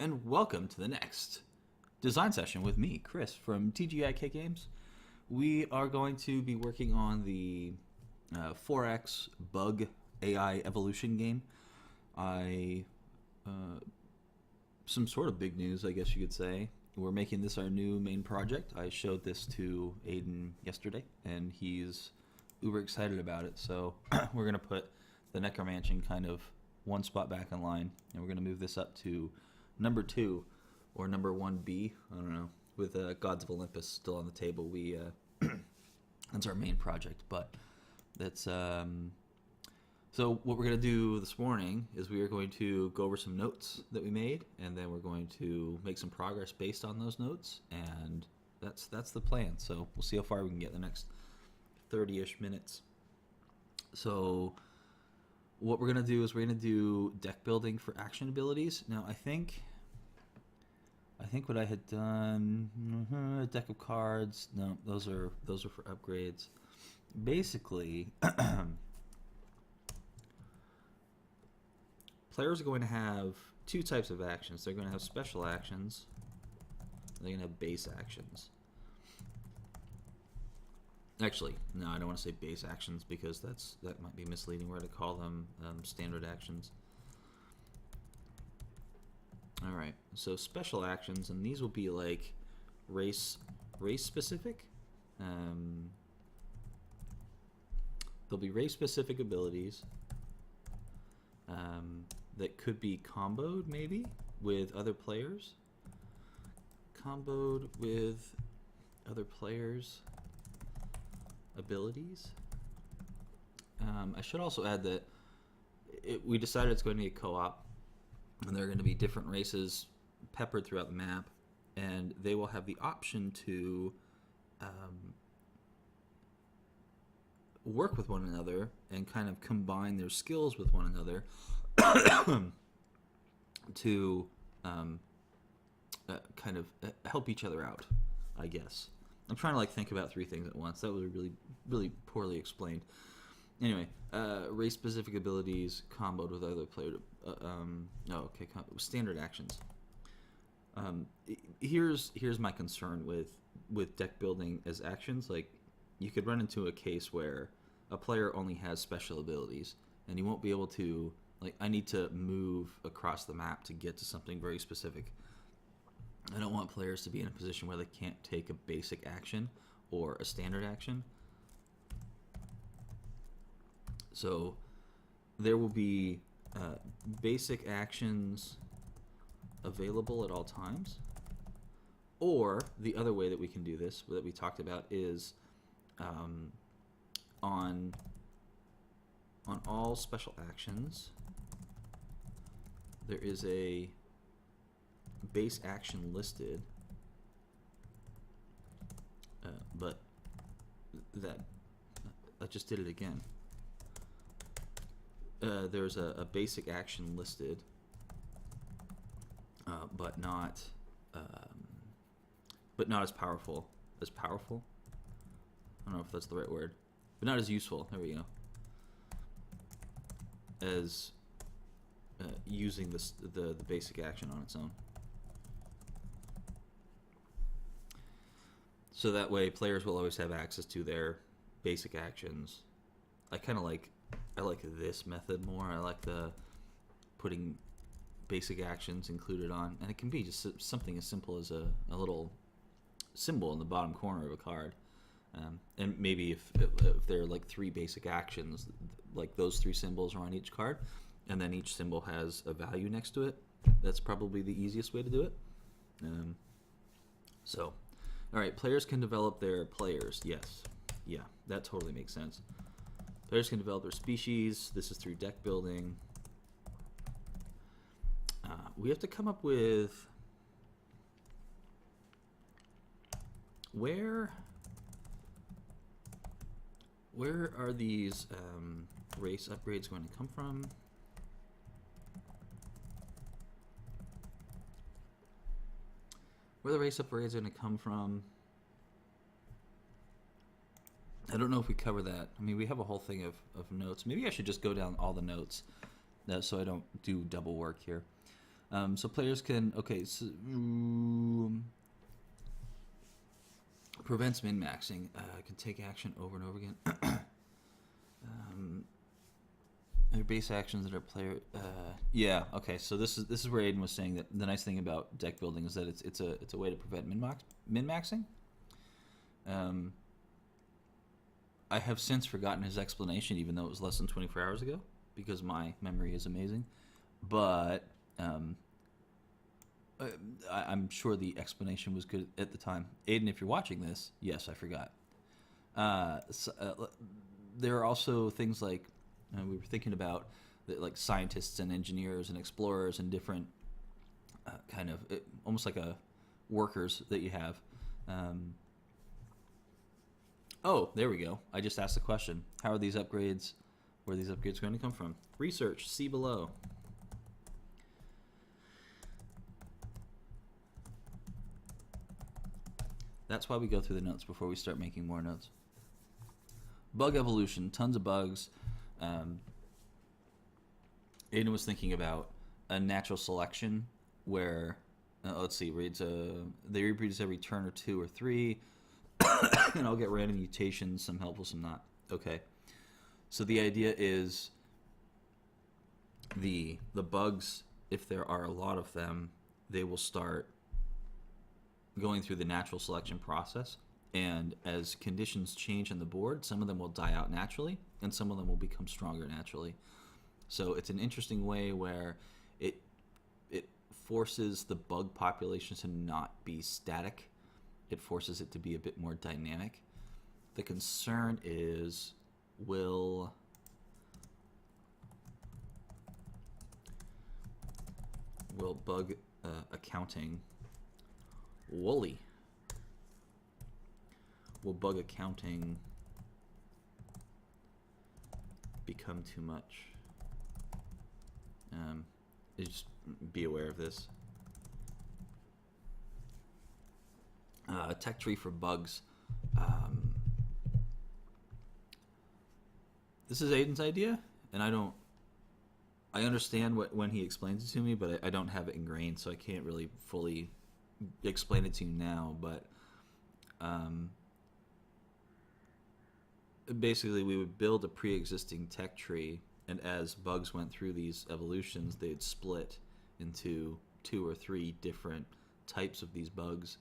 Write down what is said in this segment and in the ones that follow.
and welcome to the next design session with me, Chris, from TGIK Games. We are going to be working on the 4X bug AI evolution game. Some sort of big news, I guess you could say. We're making this our new main project. I showed this to Aiden yesterday, and he's uber excited about it. So we're going to put the Necromantion kind of one spot back in line, and we're going to move this up to number 2 or number 1B. I don't know. With Gods of Olympus still on the table, we that's our main project. But that's so what we're going to do this morning is we are going to go over some notes that we made, and then we're going to make some progress based on those notes, and that's the plan. So we'll see how far we can get in the next 30-ish minutes. So what we're going to do is we're going to do deck building for action abilities. Now I think what I had done, a deck of cards. No, those are for upgrades. Basically, players are going to have two types of actions. They're going to have special actions. They're going to have base actions. Actually, no, I don't want to say base actions because that might be misleading. We're going to call them standard actions. All right, so special actions, and these will be like race specific. There'll be race specific abilities that could be comboed maybe with other players. Comboed with other players' abilities. I should also add that we decided it's going to be a co-op, and there are going to be different races peppered throughout the map, and they will have the option to work with one another and kind of combine their skills with one another to kind of help each other out, I guess. I'm trying to think about three things at once. That was really, really poorly explained. Anyway, race-specific abilities comboed with other player. Standard actions. Here's my concern with deck building as actions. Like, you could run into a case where a player only has special abilities, and he won't be able to. Like, I need to move across the map to get to something very specific. I don't want players to be in a position where they can't take a basic action or a standard action. So there will be basic actions available at all times. Or the other way that we can do this, that we talked about, is on all special actions, there is a base action listed, but I just did it again. There's a basic action listed, but not as powerful. As powerful? I don't know if that's the right word, but not as useful. There we go. As using the basic action on its own. So that way, players will always have access to their basic actions. I like this method more. I like the putting basic actions included on, and it can be just something as simple as a little symbol in the bottom corner of a card. And maybe if there are like 3 basic actions, like those 3 symbols are on each card, and then each symbol has a value next to it. That's probably the easiest way to do it. So, all right, players can develop their players. Yes, yeah, that totally makes sense. Players can develop their species. This is through deck building. We have to come up with where are these race upgrades going to come from? Where the race upgrades are going to come from? I don't know if we cover that. I mean, we have a whole thing of notes. Maybe I should just go down all the notes so I don't do double work here. So players can prevents min maxing. Can take action over and over again. Their base actions that are player. Yeah. Okay. So this is where Aiden was saying that the nice thing about deck building is that it's a way to prevent min maxing. I have since forgotten his explanation, even though it was less than 24 hours ago, because my memory is amazing. But I'm sure the explanation was good at the time. Aiden, if you're watching this, yes, I forgot. There are also things like we were thinking about, like scientists and engineers and explorers and different kind of almost like a workers that you have. Oh, there we go. I just asked the question. How are these upgrades? Where are these upgrades going to come from? Research. See below. That's why we go through the notes before we start making more notes. Bug evolution. Tons of bugs. Aiden was thinking about a natural selection where, let's see, they reproduce every turn or 2 or 3, and I'll get random mutations, some helpful, some not. Okay. So the idea is the bugs, if there are a lot of them, they will start going through the natural selection process. And as conditions change on the board, some of them will die out naturally, and some of them will become stronger naturally. So it's an interesting way where it forces the bug population to not be static. It forces it to be a bit more dynamic. The concern is, will bug accounting will bug accounting become too much? Just be aware of this. Tech tree for bugs. This is Aiden's idea, and I understand when he explains it to me, but I don't have it ingrained, so I can't really fully explain it to you now. But basically, we would build a pre-existing tech tree, and as bugs went through these evolutions, they'd split into 2 or 3 different types of these bugs,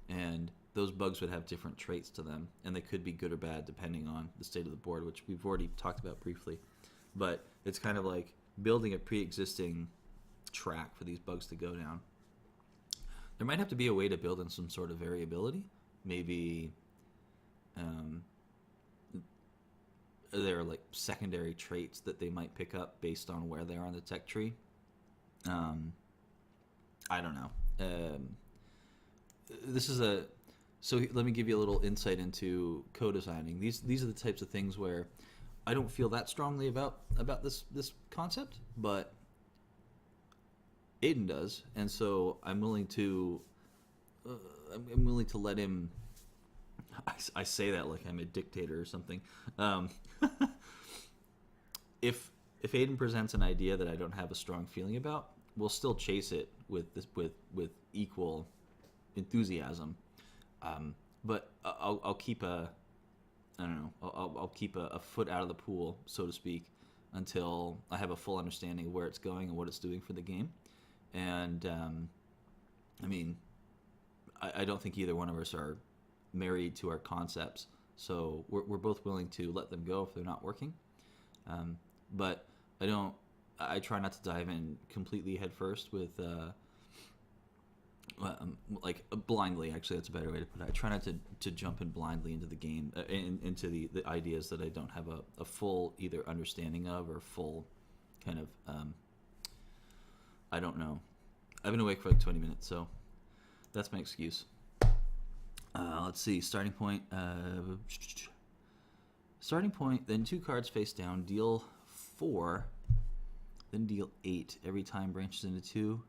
and those bugs would have different traits to them, and they could be good or bad depending on the state of the board, which we've already talked about briefly. But it's kind of like building a pre-existing track for these bugs to go down. There might have to be a way to build in some sort of variability. Maybe there are like secondary traits that they might pick up based on where they are on the tech tree. I don't know. So let me give you a little insight into co-designing. These are the types of things where I don't feel that strongly about this concept, but Aiden does, and so I'm willing to let him. I say that like I'm a dictator or something. If Aiden presents an idea that I don't have a strong feeling about, we'll still chase it with equal enthusiasm. But I'll keep I'll keep a foot out of the pool, so to speak, until I have a full understanding of where it's going and what it's doing for the game. And I don't think either one of us are married to our concepts, so we're both willing to let them go if they're not working. But I try not to dive in completely headfirst with like blindly. Actually, that's a better way to put it. I try not to jump in blindly into the game, into the ideas that I don't have a full either understanding of or full kind of I don't know. I've been awake for like 20 minutes, so that's my excuse. Let's see. Starting point. Then 2 cards face down. Deal 4. Then deal 8 every time branches into 2.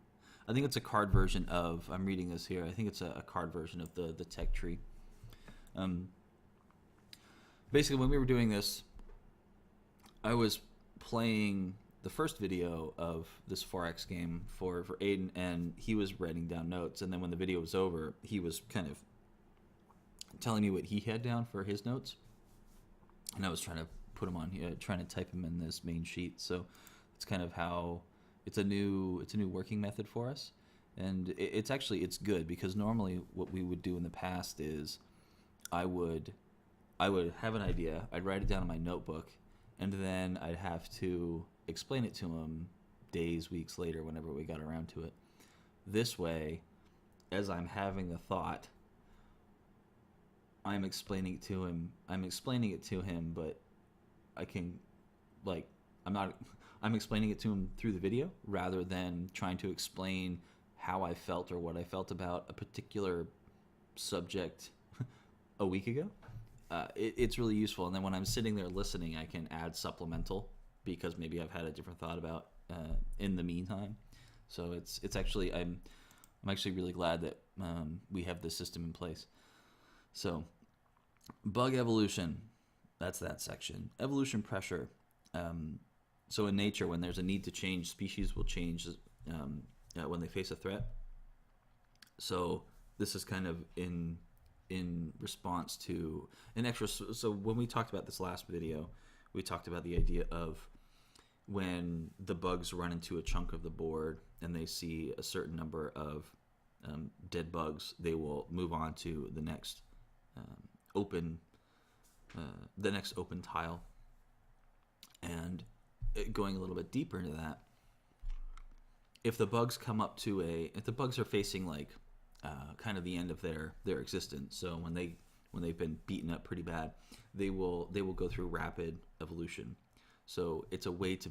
I think it's a card version of. I'm reading this here. I think it's a card version of the tech tree. Basically, when we were doing this, I was playing the first video of this 4X game for Aiden, and he was writing down notes. And then when the video was over, he was kind of telling me what he had down for his notes, and I was trying to put him on, trying to type him in this main sheet. So it's kind of how it's a new working method for us, and it's good, because normally what we would do in the past is I would have an idea, I'd write it down in my notebook, and then I'd have to explain it to him days, weeks later, whenever we got around to it. This way, as I'm having the thought, I'm explaining it to him, but I can, like, I'm explaining it to him through the video rather than trying to explain how I felt or what I felt about a particular subject a week ago. It's really useful. And then when I'm sitting there listening, I can add supplemental, because maybe I've had a different thought about in the meantime. So it's actually, I'm actually really glad that we have this system in place. So bug evolution, that's that section. Evolution pressure. So in nature, when there's a need to change, species will change when they face a threat. So this is kind of in response to an extra. So when we talked about this last video, we talked about the idea of when the bugs run into a chunk of the board and they see a certain number of dead bugs, they will move on to the next open tile. And going a little bit deeper into that, if the bugs are facing like kind of the end of their existence, so when they've been beaten up pretty bad, they will go through rapid evolution. So it's a way to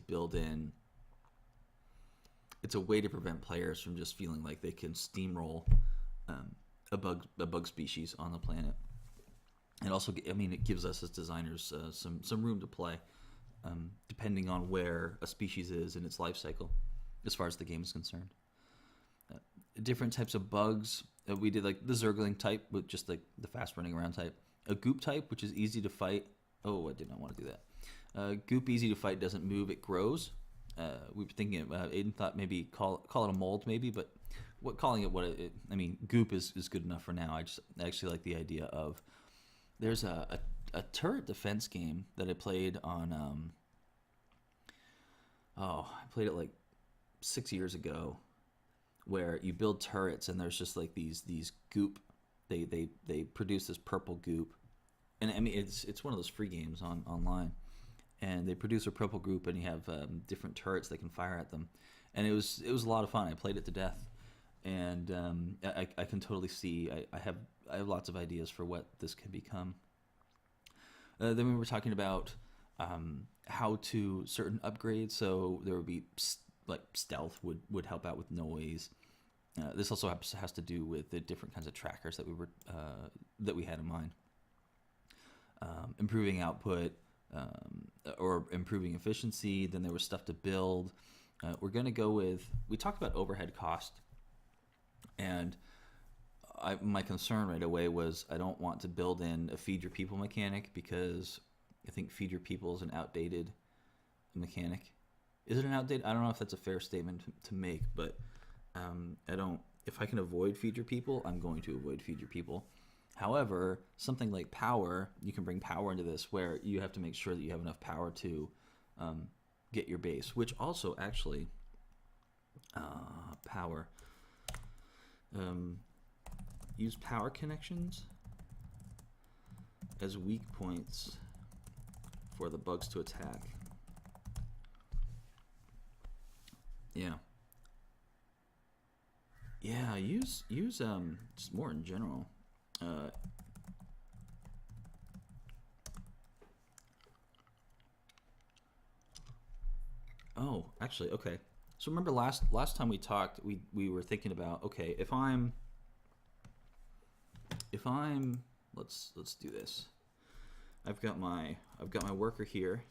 prevent players from just feeling like they can steamroll a bug species on the planet. And also, it gives us as designers some room to play, depending on where a species is in its life cycle, as far as the game is concerned. Different types of bugs. We did like the Zergling type, with just like the fast running around type. A Goop type, which is easy to fight. Oh, I did not want to do that. Goop, easy to fight, doesn't move, it grows. We were thinking, Aiden thought maybe call it a mold, maybe, but Goop is good enough for now. I actually like the idea of, there's a turret defense game that I played on, I played it like 6 years ago, where you build turrets and there's just like these goop, they produce this purple goop, and it's one of those free games online, and they produce a purple goop, and you have different turrets they can fire at them, and it was a lot of fun. I played it to death, and I can totally see, I have lots of ideas for what this can become. Then we were talking about how to certain upgrades, so there would be like stealth would help out with noise. This also has to do with the different kinds of trackers that we had in mind. Improving output or improving efficiency. Then there was stuff to build. We're going to go with, we talked about overhead cost, and my concern right away was I don't want to build in a feed your people mechanic, because I think feed your people is an outdated mechanic. Is it an outdated? I don't know if that's a fair statement to make, but if I can avoid feed your people, I'm going to avoid feed your people. However, something like power, you can bring power into this, where you have to make sure that you have enough power to get your base, which also actually power. Use power connections as weak points for the bugs to attack. Yeah, use just more in general. Oh, actually, okay. So remember last time we talked, we were thinking about, okay, if I'm let's do this. I've got my worker here,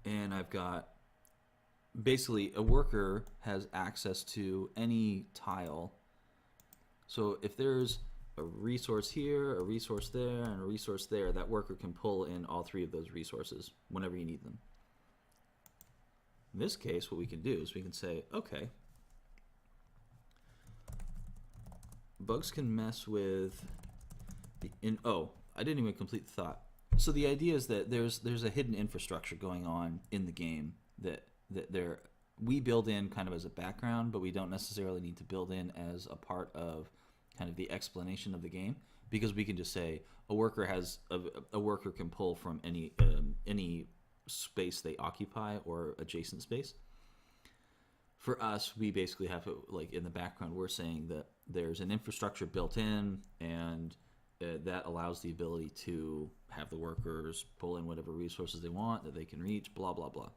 and I've got, basically a worker has access to any tile. So if there's a resource here, a resource there, and a resource there, that worker can pull in all three of those resources whenever you need them. In this case, what we can do is we can say, okay, bugs can mess with oh, I didn't even complete the thought. So the idea is that there's a hidden infrastructure going on in the game that we build in kind of as a background, but we don't necessarily need to build in as a part of kind of the explanation of the game, because we can just say a worker can pull from any space they occupy or adjacent space. For us, we basically have like in the background, we're saying that there's an infrastructure built in, and that allows the ability to have the workers pull in whatever resources they want that they can reach, blah blah blah.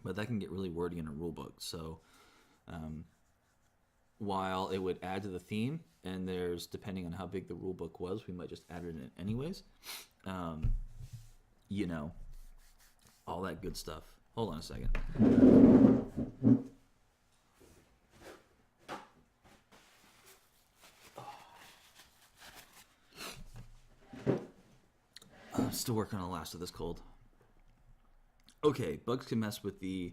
But that can get really wordy in a rulebook. So while it would add to the theme, and there's, depending on how big the rulebook was, we might just add it in anyways. You know, all that good stuff. Hold on a second. Still working on the last of this cold. Okay, bugs can mess with the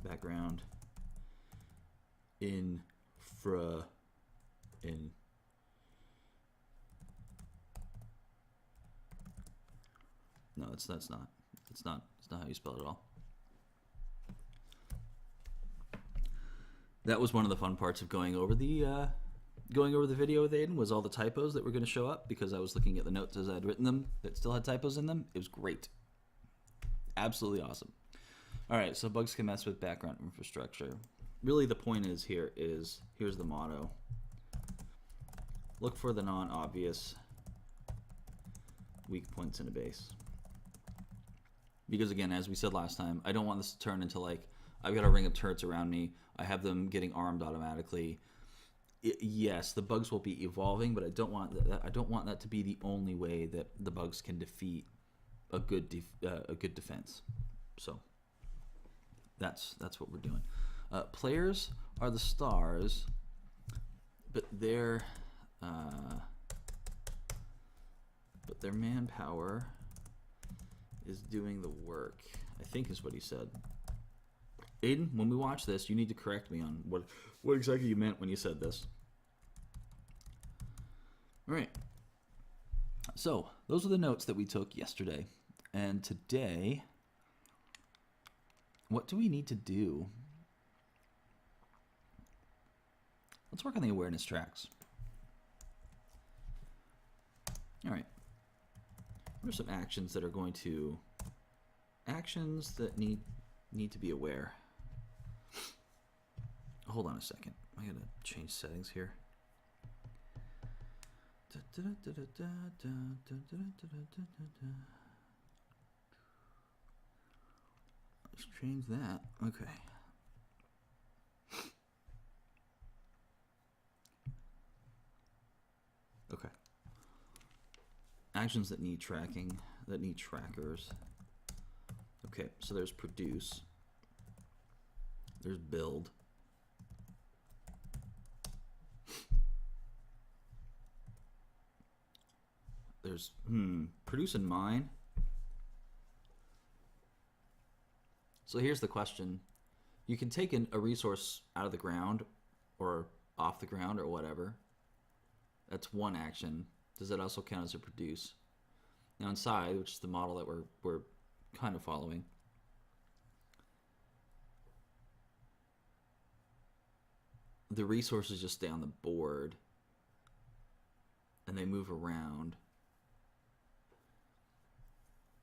background No, that's not. It's not how you spell it at all. That was one of the fun parts of going over the video with Aiden, was all the typos that were going to show up, because I was looking at the notes as I'd written them that still had typos in them. It was great. Absolutely awesome. All right, so bugs can mess with background infrastructure. Really the point here's the motto. Look for the non-obvious weak points in a base. Because again, as we said last time, I don't want this to turn into like, I've got a ring of turrets around me, I have them getting armed automatically. Yes, the bugs will be evolving, but I don't want that to be the only way that the bugs can defeat a good defense. So that's what we're doing. Players are the stars, but their manpower is doing the work, I think is what he said. Aiden, when we watch this, you need to correct me on what exactly you meant when you said this. All right. So those are the notes that we took yesterday. And today, what do we need to do? Let's work on the awareness tracks. All right. What are some actions that are going to... Actions that need to be aware. Hold on a second. I gotta change settings here. Let's change that. Okay. Okay. Actions that need tracking, that need trackers. Okay, so there's produce. There's build. There's produce and mine. So here's the question. You can take a resource out of the ground or off the ground or whatever. That's one action. Does that also count as a produce? Now inside, which is the model that we're kind of following, the resources just stay on the board and they move around.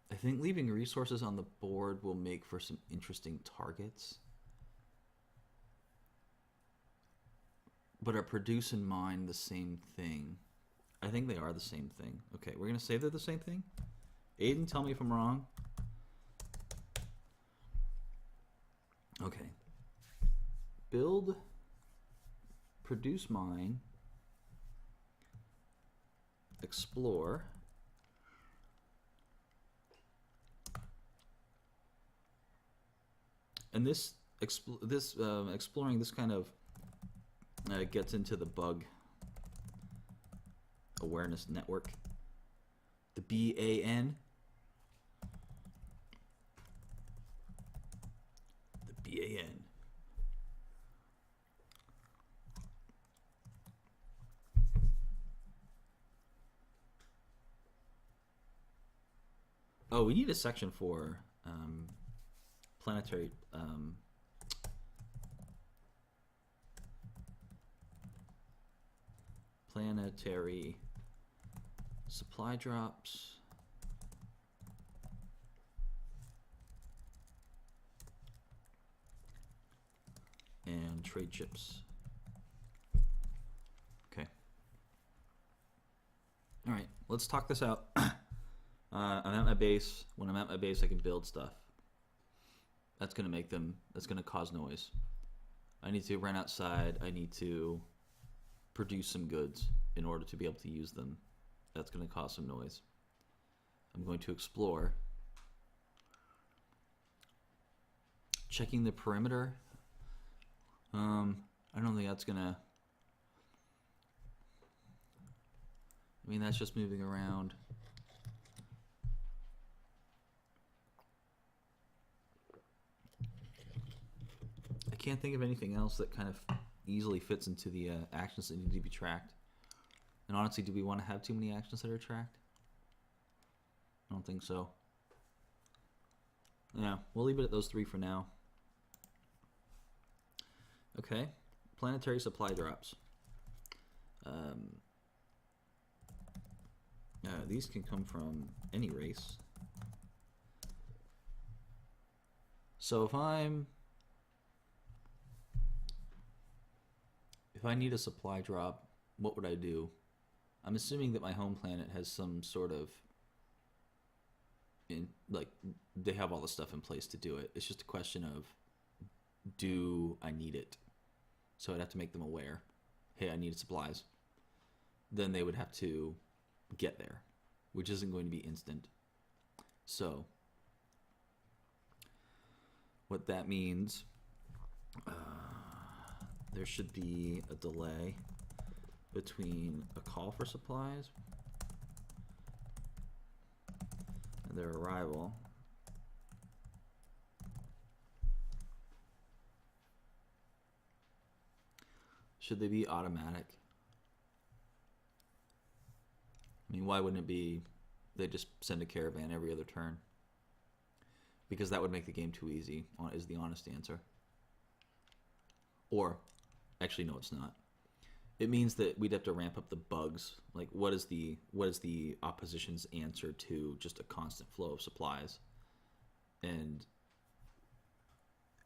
I think leaving resources on the board will make for some interesting targets. But are produce and mine the same thing? I think they are the same thing. Okay, we're going to say they're the same thing? Aiden, tell me if I'm wrong. Okay. Build, produce mine, explore, and exploring this kind of gets into the bug awareness network. The BAN. The BAN. Oh, we need a section for planetary planetary supply drops and trade chips. Okay. All right, let's talk this out. I'm at my base. When I'm at my base, I can build stuff. That's gonna make them. That's gonna cause noise. I need to run outside. I need to produce some goods in order to be able to use them. That's gonna cause some noise. I'm going to explore. Checking the perimeter. I don't think that's gonna. I mean, that's just moving around. I can't think of anything else that kind of easily fits into the actions that need to be tracked. And honestly, do we want to have too many actions that are tracked? I don't think so. Yeah, we'll leave it at those 3 for now. Okay, planetary supply drops. These can come from any race. So if I need a supply drop, what would I do? I'm assuming that my home planet has some sort of they have all the stuff in place to do it. It's just a question of, do I need it? So I'd have to make them aware. Hey, I need supplies. Then they would have to get there, which isn't going to be instant. So what that means, there should be a delay between a call for supplies and their arrival. Should they be automatic? I mean, why wouldn't it be they just send a caravan every other turn? Because that would make the game too easy, is the honest answer. Or, actually, no, it's not. It means that we'd have to ramp up the bugs. Like, what is the opposition's answer to just a constant flow of supplies? And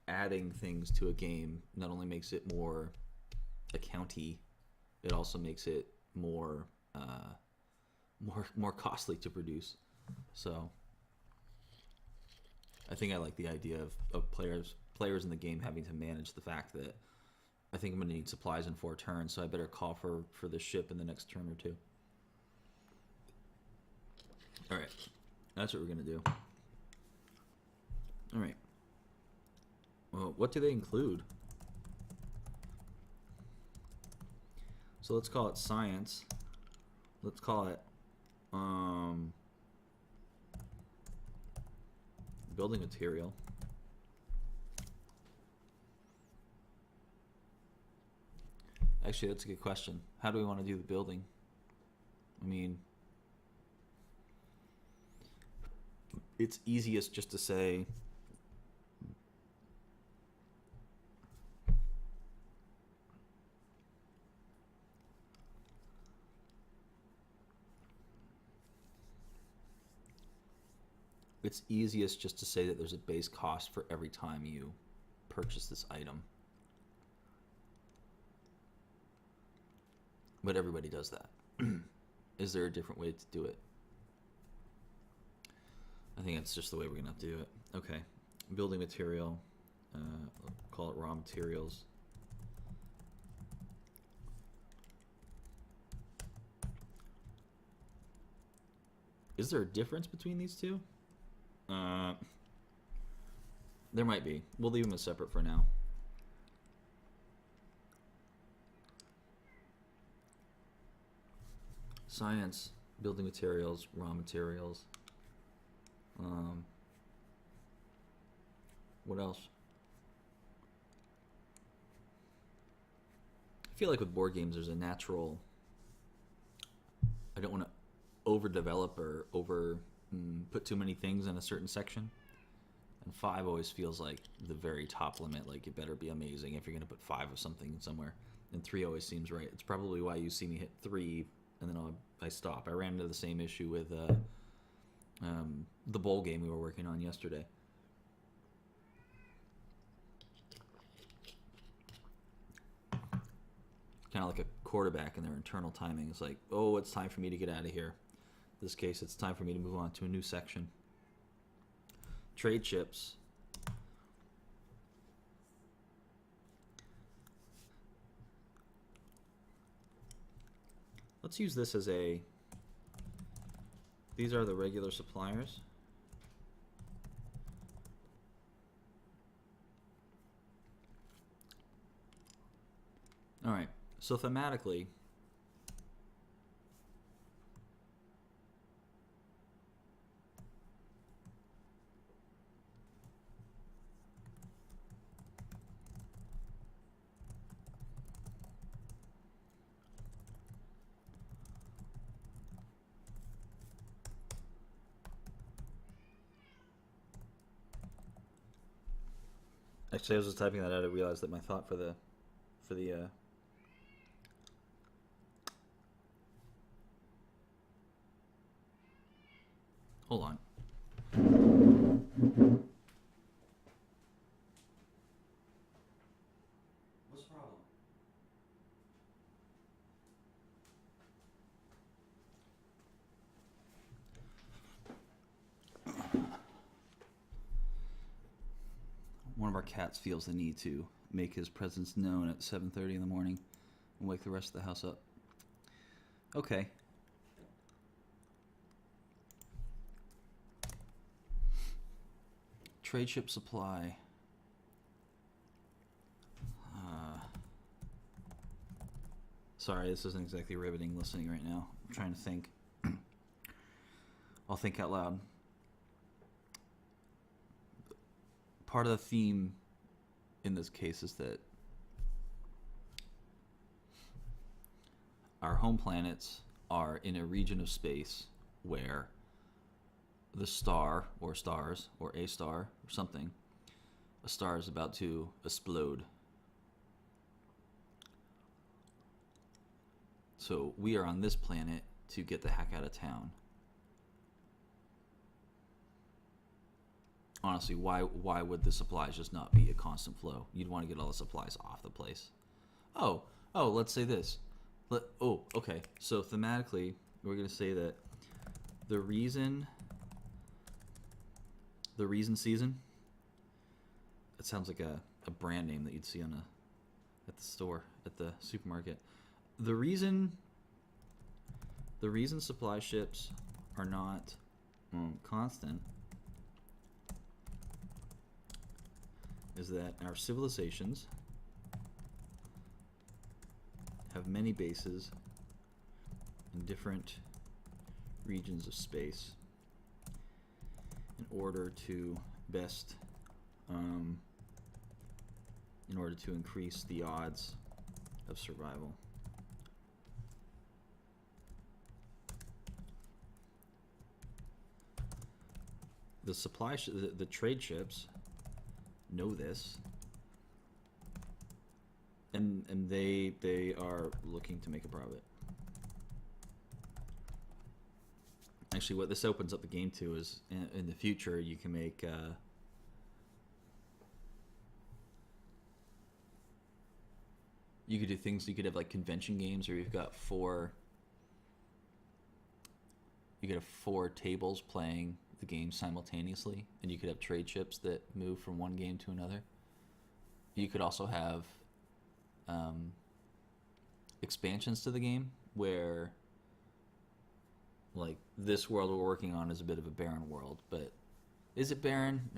adding things to a game not only makes it more accounty, it also makes it more costly to produce. So I think I like the idea of players in the game having to manage the fact that I think I'm going to need supplies in 4 turns, so I better call for the ship in the next turn or 2. All right, that's what we're going to do. All right. Well, what do they include? So let's call it science. Let's call it building material. Actually, that's a good question. How do we want to do the building? I mean, it's easiest just to say that there's a base cost for every time you purchase this item. But everybody does that. Is there a different way to do it? I think that's just the way we're going to have to do it. Okay. Building material. Call it raw materials. Is there a difference between these two? There might be. We'll leave them as separate for now. Science, building materials, raw materials. What else? I feel like with board games, there's a natural. I don't want to overdevelop or put too many things in a certain section. And 5 always feels like the very top limit. Like it better be amazing if you're going to put 5 of something somewhere. And 3 always seems right. It's probably why you see me hit 3 and then I stop. I ran into the same issue with the bowl game we were working on yesterday. Kind of like a quarterback in their internal timing. It's like, oh, it's time for me to get out of here. In this case, it's time for me to move on to a new section. Trade chips. Let's use this as a... These are the regular suppliers. All right. So thematically, actually I was just typing that out. I realized that my thought for the hold on. What's the problem? One of our cats feels the need to make his presence known at 7:30 in the morning and wake the rest of the house up. Okay. Trade ship supply. Sorry, this isn't exactly riveting listening right now. I'm trying to think. I'll think out loud. Part of the theme in this case is that our home planets are in a region of space where the star or stars or a star or something, a star is about to explode. So we are on this planet to get the heck out of town. Honestly, why would the supplies just not be a constant flow? You'd want to get all the supplies off the place. Oh, let's say this. Okay. So thematically, we're going to say that the reason season. That sounds like a brand name that you'd see on at the store, at the supermarket. The reason supply ships are not constant is that our civilizations have many bases in different regions of space in order to best in order to increase the odds of survival. The trade ships know this, and they are looking to make a profit. Actually, what this opens up the game to is in the future you can make you could do things. You could have like convention games where you've got four tables playing the game simultaneously, and you could have trade ships that move from one game to another. You could also have expansions to the game where, like, this world we're working on is a bit of a barren world, but is it barren?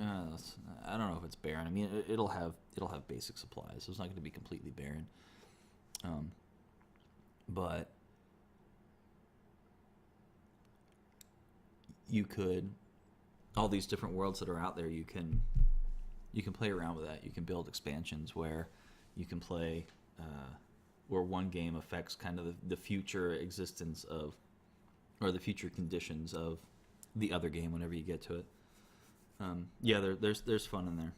I don't know if it's barren. I mean, it'll have basic supplies, so it's not going to be completely barren. But you could, all these different worlds that are out there, you can play around with that. You can build expansions where you can play, where one game affects kind of the future existence of, or the future conditions of the other game whenever you get to it. Yeah, there's fun in there.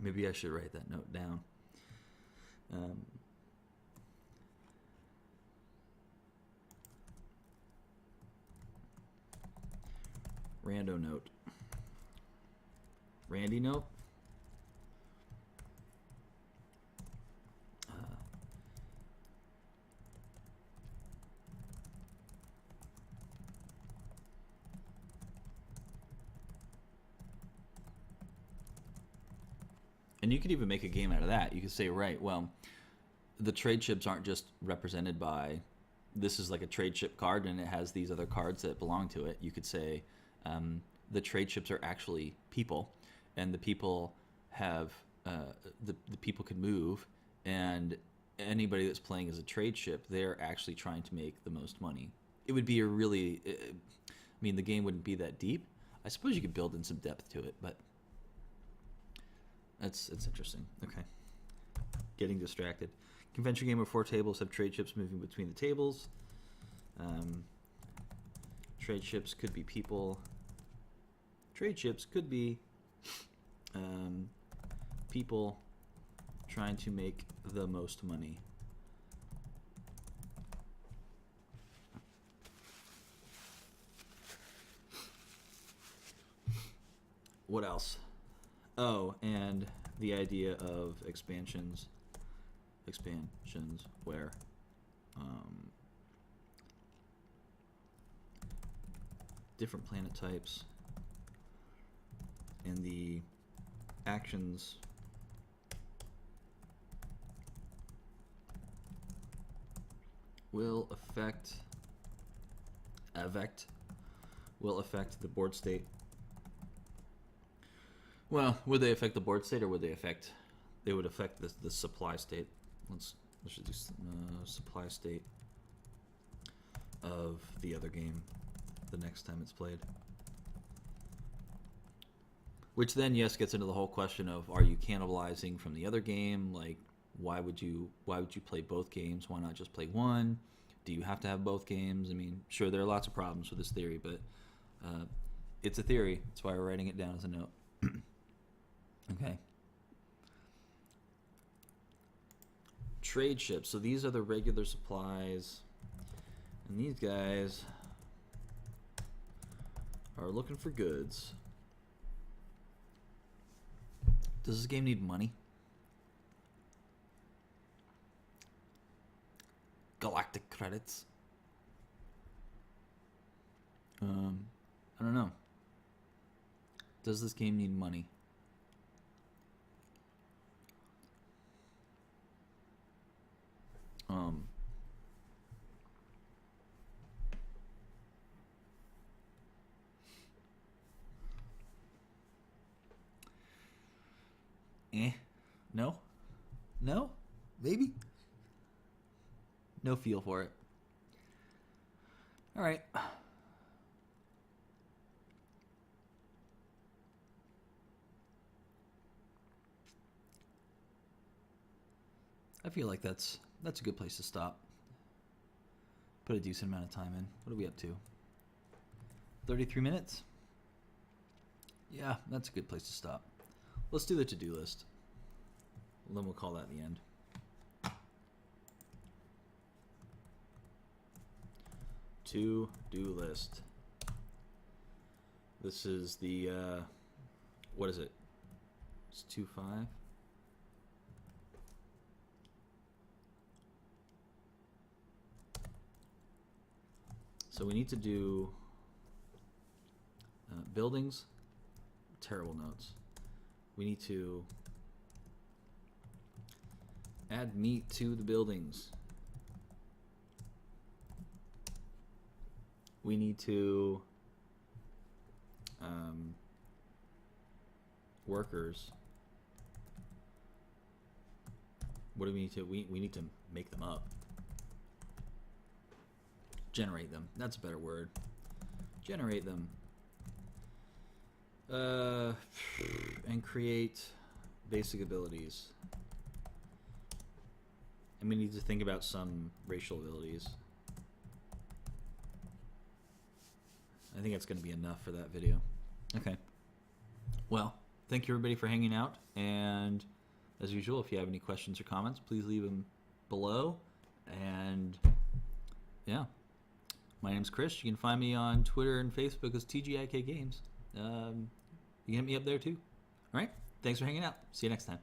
Maybe I should write that note down. Rando note. Randy note. And you could even make a game out of that. You could say, right, well, the trade chips aren't just represented by, this is like a trade chip card and it has these other cards that belong to it. You could say the trade chips are actually people, and the people have, the people can move, and anybody that's playing as a trade chip, they're actually trying to make the most money. It would be a really, I mean, the game wouldn't be that deep. I suppose you could build in some depth to it, but it's interesting. Okay. Getting distracted. Convention game where 4 tables have trade chips moving between the tables. Trade chips could be people. Trade chips could be people trying to make the most money. What else? Oh, and the idea of expansions where different planet types and the actions will affect the board state. Well, would they affect the board state, or would they affect? They would affect the supply state. Let's do supply state of the other game the next time it's played. Which then, yes, gets into the whole question of, are you cannibalizing from the other game? Like, why would you play both games? Why not just play one? Do you have to have both games? I mean, sure, there are lots of problems with this theory, but it's a theory. That's why we're writing it down as a note. Okay. Trade ships. So these are the regular supplies, and these guys are looking for goods. Does this game need money? Galactic credits? I don't know. Does this game need money? No? No? Maybe? No feel for it. All right. I feel like that's a good place to stop. Put a decent amount of time in. What are we up to? 33 minutes? Yeah, that's a good place to stop. Let's do the to-do list. Then we'll call that the end. To-do list. This is the, what is it? It's 2.5. So we need to do buildings. Terrible notes. We need to add meat to the buildings. We need to workers. What do we need to? We need to make them up. Generate them. That's a better word. Generate them. And create basic abilities. And we need to think about some racial abilities. I think that's going to be enough for that video. Okay. Well, thank you everybody for hanging out. And as usual, if you have any questions or comments, please leave them below. And yeah, my name's Chris. You can find me on Twitter and Facebook as TGIK Games. You can hit me up there too. All right. Thanks for hanging out. See you next time.